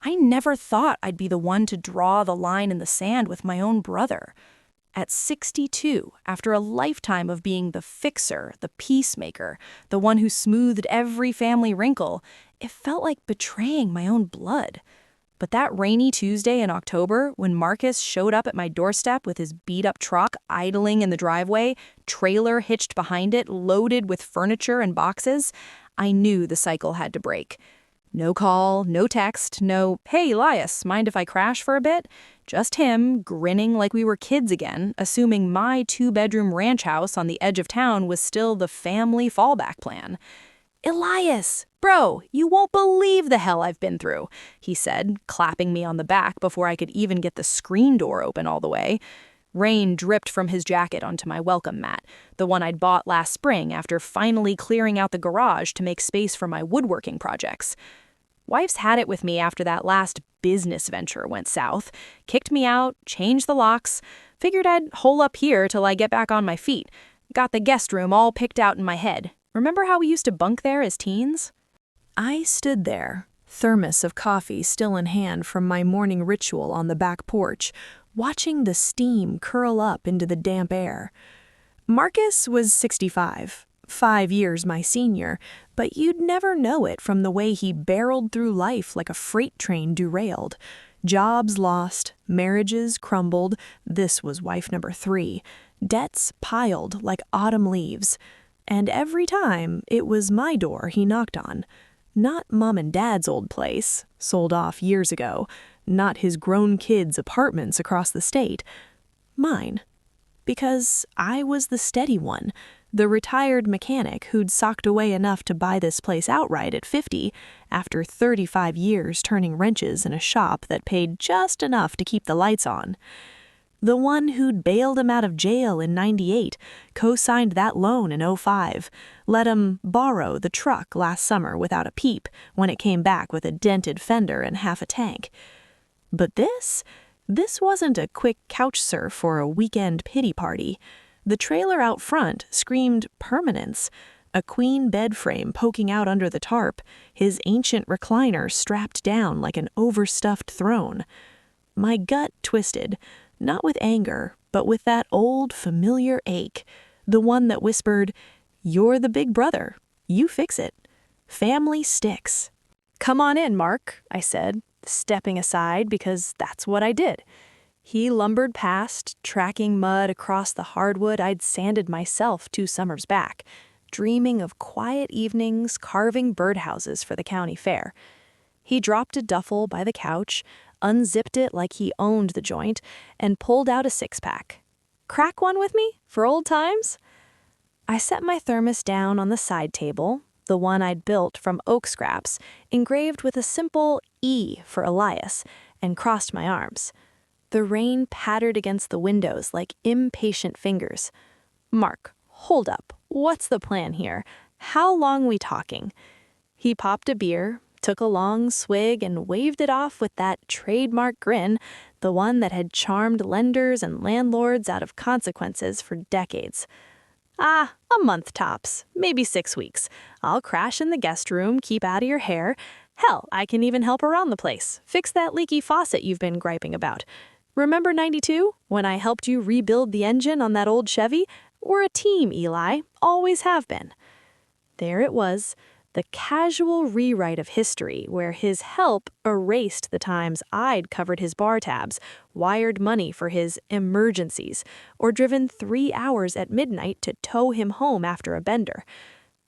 I never thought I'd be the one to draw the line in the sand with my own brother. At 62, after a lifetime of being the fixer, the peacemaker, the one who smoothed every family wrinkle, it felt like betraying my own blood. But that rainy Tuesday in October, when Marcus showed up at my doorstep with his beat-up truck idling in the driveway, trailer hitched behind it, loaded with furniture and boxes, I knew the cycle had to break. No call, no text, no, "Hey, Elias, mind if I crash for a bit?" Just him, grinning like we were kids again, assuming my 2-bedroom ranch house on the edge of town was still the family fallback plan. "Elias, bro, you won't believe the hell I've been through," he said, clapping me on the back before I could even get the screen door open all the way. Rain dripped from his jacket onto my welcome mat, the one I'd bought last spring after finally clearing out the garage to make space for my woodworking projects. Wife's had it with me after that last business venture went south, kicked me out, changed the locks, figured I'd hole up here till I get back on my feet, got the guest room all picked out in my head. Remember how we used to bunk there as teens? I stood there, thermos of coffee still in hand from my morning ritual on the back porch, watching the steam curl up into the damp air. Marcus was 65, 5 years my senior, but you'd never know it from the way he barreled through life like a freight train derailed. Jobs lost, marriages crumbled, this was wife number 3, debts piled like autumn leaves. And every time, it was my door he knocked on. Not Mom and Dad's old place, sold off years ago. Not his grown kids' apartments across the state. Mine. Because I was the steady one, the retired mechanic who'd socked away enough to buy this place outright at 50, after 35 years turning wrenches in a shop that paid just enough to keep the lights on. The one who'd bailed him out of jail in 98, co-signed that loan in 05, let him borrow the truck last summer without a peep when it came back with a dented fender and half a tank. But this wasn't a quick couch surf or a weekend pity party. The trailer out front screamed permanence, a queen bed frame poking out under the tarp, his ancient recliner strapped down like an overstuffed throne. My gut twisted, not with anger, but with that old familiar ache, the one that whispered, "You're the big brother. You fix it. Family sticks." "Come on in, Mark," I said, stepping aside because that's what I did. He lumbered past, tracking mud across the hardwood I'd sanded myself 2 summers back, dreaming of quiet evenings carving birdhouses for the county fair. He dropped a duffel by the couch, unzipped it like he owned the joint, and pulled out a 6-pack. "Crack one with me, for old times?" I set my thermos down on the side table, the one I'd built from oak scraps, engraved with a simple E for Elias, and crossed my arms. The rain pattered against the windows like impatient fingers. "Mark, hold up. What's the plan here? How long we talking?" He popped a beer, took a long swig, and waved it off with that trademark grin, the one that had charmed lenders and landlords out of consequences for decades. "A month tops, maybe 6 weeks. I'll crash in the guest room, keep out of your hair. Hell, I can even help around the place, fix that leaky faucet you've been griping about. Remember 92, when I helped you rebuild the engine on that old Chevy? We're a team, Eli, always have been." There it was, the casual rewrite of history where his help erased the times I'd covered his bar tabs, wired money for his emergencies, or driven 3 hours at midnight to tow him home after a bender.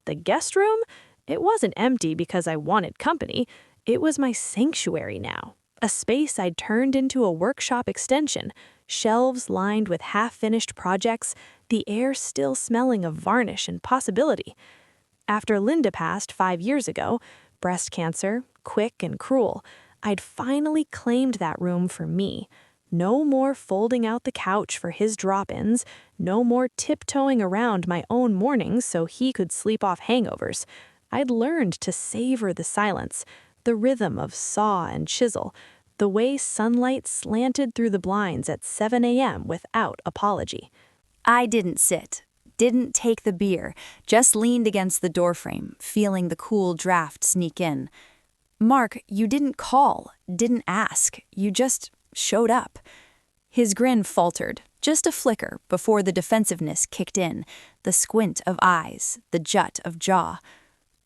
The guest room? It wasn't empty because I wanted company. It was my sanctuary now, a space I'd turned into a workshop extension, shelves lined with half-finished projects, the air still smelling of varnish and possibility. After Linda passed 5 years ago, breast cancer, quick and cruel, I'd finally claimed that room for me. No more folding out the couch for his drop-ins, no more tiptoeing around my own mornings so he could sleep off hangovers. I'd learned to savor the silence, the rhythm of saw and chisel, the way sunlight slanted through the blinds at 7 a.m. without apology. I didn't sit, didn't take the beer, just leaned against the doorframe, feeling the cool draft sneak in. Mark, you didn't call, didn't ask, you just showed up. His grin faltered, just a flicker before the defensiveness kicked in, the squint of eyes, the jut of jaw.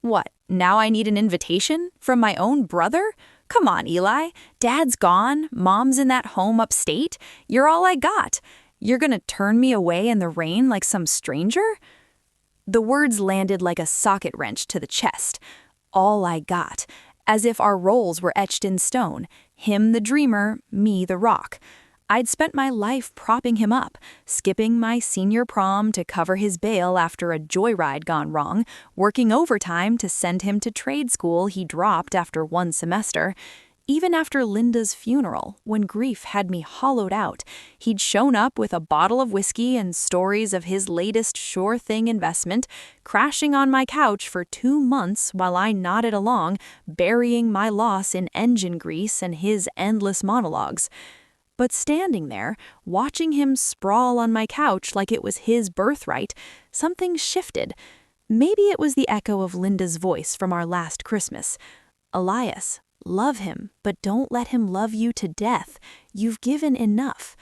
What, now I need an invitation? From my own brother? Come on, Eli. Dad's gone, Mom's in that home upstate. You're all I got. You're gonna turn me away in the rain like some stranger? The words landed like a socket wrench to the chest. All I got, as if our roles were etched in stone. Him the dreamer, me the rock. I'd spent my life propping him up, skipping my senior prom to cover his bail after a joyride gone wrong, working overtime to send him to trade school he dropped after one semester. Even after Linda's funeral, when grief had me hollowed out, he'd shown up with a bottle of whiskey and stories of his latest sure-thing investment, crashing on my couch for 2 months while I nodded along, burying my loss in engine grease and his endless monologues. But standing there, watching him sprawl on my couch like it was his birthright, something shifted. Maybe it was the echo of Linda's voice from our last Christmas. Elias, love him, but don't let him love you to death. You've given enough.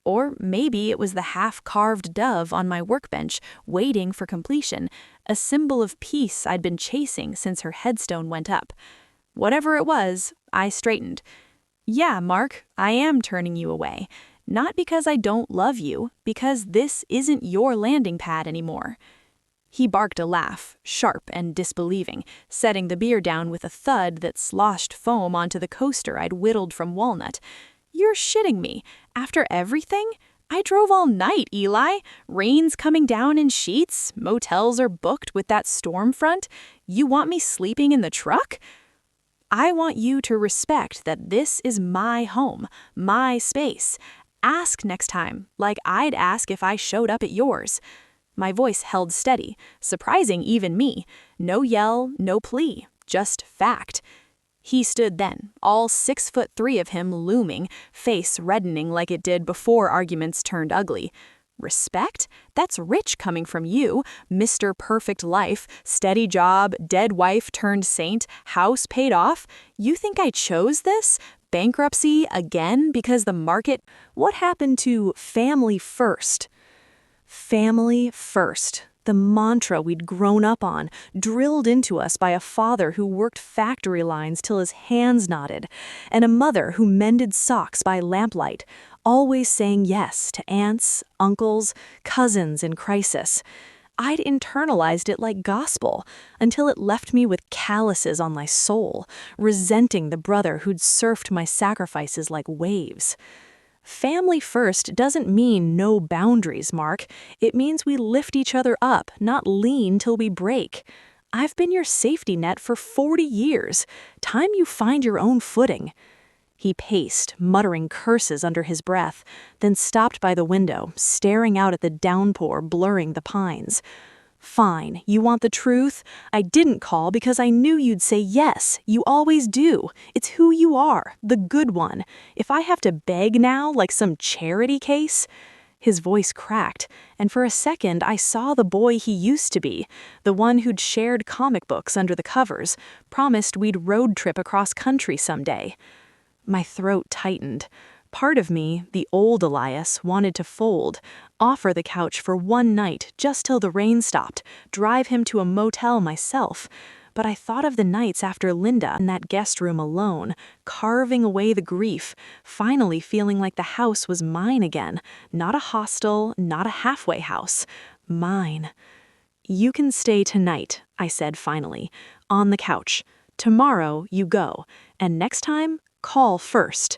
Or maybe it was the half-carved dove on my workbench, waiting for completion, a symbol of peace I'd been chasing since her headstone went up. Whatever it was, I straightened. Yeah, Mark, I am turning you away. Not because I don't love you, because this isn't your landing pad anymore. He barked a laugh, sharp and disbelieving, setting the beer down with a thud that sloshed foam onto the coaster I'd whittled from walnut. You're shitting me. After everything? I drove all night, Eli. Rain's coming down in sheets. Motels are booked with that storm front. You want me sleeping in the truck? I want you to respect that this is my home, my space. Ask next time, like I'd ask if I showed up at yours. My voice held steady, surprising even me. No yell, no plea, just fact. He stood then, all 6'3" of him looming, face reddening like it did before arguments turned ugly. Respect? That's rich coming from you, Mr. Perfect Life, steady job, dead wife turned saint, house paid off. You think I chose this? Bankruptcy again because the market? What happened to family first? Family first. The mantra we'd grown up on, drilled into us by a father who worked factory lines till his hands knotted, and a mother who mended socks by lamplight, always saying yes to aunts, uncles, cousins in crisis. I'd internalized it like gospel until it left me with calluses on my soul, resenting the brother who'd surfed my sacrifices like waves. Family first doesn't mean no boundaries, Mark. It means we lift each other up, not lean till we break. I've been your safety net for 40 years. Time you find your own footing. He paced, muttering curses under his breath, then stopped by the window, staring out at the downpour blurring the pines. Fine, you want the truth? I didn't call because I knew you'd say yes. You always do. It's who you are, the good one. If I have to beg now, like some charity case... His voice cracked, and for a second I saw the boy he used to be, the one who'd shared comic books under the covers, promised we'd road trip across country someday. My throat tightened. Part of me, the old Elias, wanted to fold, offer the couch for one night just till the rain stopped, drive him to a motel myself. But I thought of the nights after Linda in that guest room alone, carving away the grief, finally feeling like the house was mine again. Not a hostel, not a halfway house. Mine. You can stay tonight, I said finally, on the couch. Tomorrow you go, and next time, call first.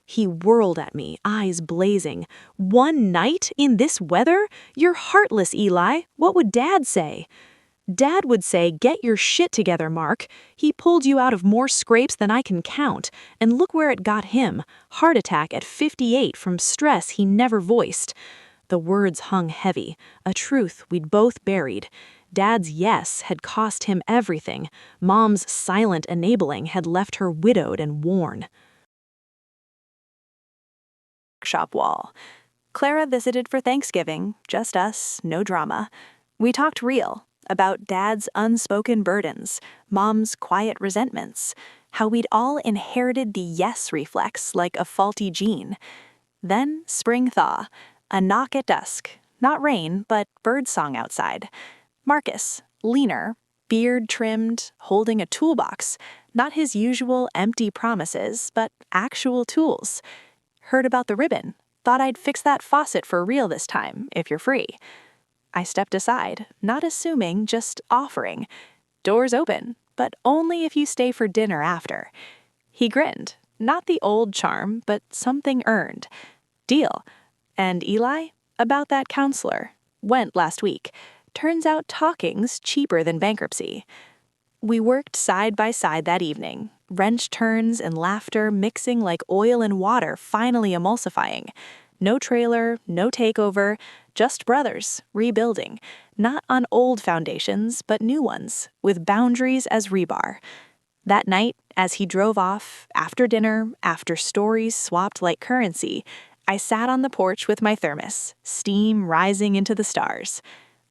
He whirled at me, eyes blazing. 1 night in this weather? You're heartless, Eli. What would Dad say? Dad would say, get your shit together, Mark. He pulled you out of more scrapes than I can count, and look where it got him. Heart attack at 58 from stress he never voiced. The words hung heavy, a truth we'd both buried. Dad's yes had cost him everything. Mom's silent enabling had left her widowed and worn. Shop wall. Clara visited for Thanksgiving, just us, no drama. We talked real, about Dad's unspoken burdens, Mom's quiet resentments, how we'd all inherited the yes reflex like a faulty gene. Then spring thaw, a knock at dusk, not rain, but birdsong outside. Marcus, leaner, beard trimmed, holding a toolbox, not his usual empty promises, but actual tools. Heard about the ribbon, thought I'd fix that faucet for real this time, if you're free. I stepped aside, not assuming, just offering. Doors open, but only if you stay for dinner after. He grinned, not the old charm, but something earned. Deal. And Eli? About that counselor. Went last week. Turns out talking's cheaper than bankruptcy. We worked side by side that evening, wrench turns and laughter mixing like oil and water finally emulsifying. No trailer, no takeover, just brothers, rebuilding, not on old foundations, but new ones, with boundaries as rebar. That night, as he drove off, after dinner, after stories swapped like currency, I sat on the porch with my thermos, steam rising into the stars.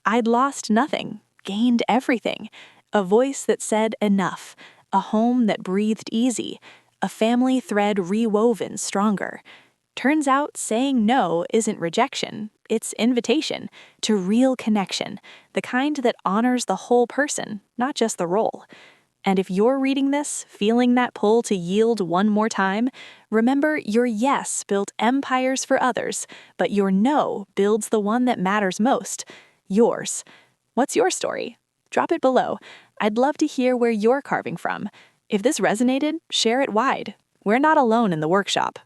I'd lost nothing, gained everything. A voice that said enough, a home that breathed easy, a family thread rewoven stronger. Turns out saying no isn't rejection, it's invitation to real connection, the kind that honors the whole person, not just the role. And if you're reading this, feeling that pull to yield one more time, remember your yes built empires for others, but your no builds the one that matters most, yours. What's your story? Drop it below. I'd love to hear where you're carving from. If this resonated, share it wide. We're not alone in the workshop.